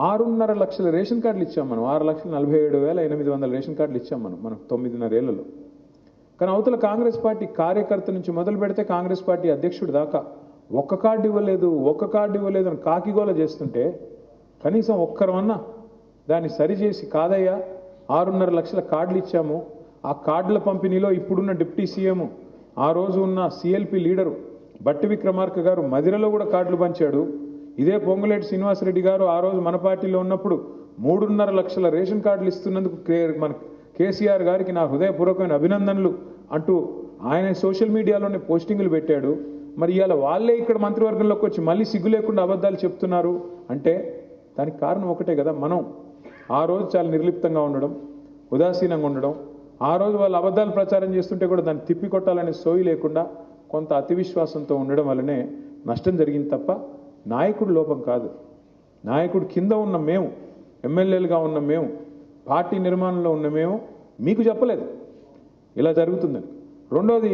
6.5 లక్షల రేషన్ కార్డులు ఇచ్చాం మనం. 6,47,800 రేషన్ కార్డులు ఇచ్చాం మనం 9.5 ఏళ్లలో. కానీ అవతల కాంగ్రెస్ పార్టీ కార్యకర్త నుంచి మొదలు పెడితే కాంగ్రెస్ పార్టీ అధ్యక్షుడి దాకా ఒక్క కార్డు ఇవ్వలేదు అని కాకిగోల చేస్తుంటే కనీసం ఒక్కరమన్నా దాన్ని సరిచేసి కాదయ్యా 6.5 లక్షల కార్డులు ఇచ్చాము, ఆ కార్డుల పంపిణీలో ఇప్పుడున్న డిప్యూటీ సీఎం, ఆ రోజు ఉన్న సిఎల్పి లీడరు బట్టి విక్రమార్క గారు మదిరలో కూడా కార్డులు పంచాడు. ఇదే పొంగులేటి శ్రీనివాసరెడ్డి గారు ఆ రోజు మన పార్టీలో ఉన్నప్పుడు 3.5 లక్షల రేషన్ కార్డులు ఇస్తున్నందుకు మన కేసీఆర్ గారికి నా హృదయపూర్వకమైన అభినందనలు అంటూ ఆయన సోషల్ మీడియాలోనే పోస్టింగులు పెట్టాడు. మరి ఇవాళ వాళ్ళే ఇక్కడ మంత్రివర్గంలోకి వచ్చి మళ్ళీ సిగ్గు లేకుండా అబద్ధాలు చెప్తున్నారు అంటే దానికి కారణం ఒకటే కదా. మనం ఆ రోజు చాలా నిర్లిప్తంగా ఉండడం, ఉదాసీనంగా ఉండడం, ఆ రోజు వాళ్ళు అబద్ధాలు ప్రచారం చేస్తుంటే కూడా దాన్ని తిప్పికొట్టాలనే సోయి లేకుండా కొంత అతి విశ్వాసంతో ఉండడం వల్లనే నష్టం జరిగింది తప్ప నాయకుడు లోపం కాదు. నాయకుడు కింద ఉన్న మేము, ఎమ్మెల్యేలుగా ఉన్న మేము, పార్టీ నిర్మాణంలో ఉన్న మేము మీకు చెప్పలేదు ఇలా జరుగుతుందని. రెండోది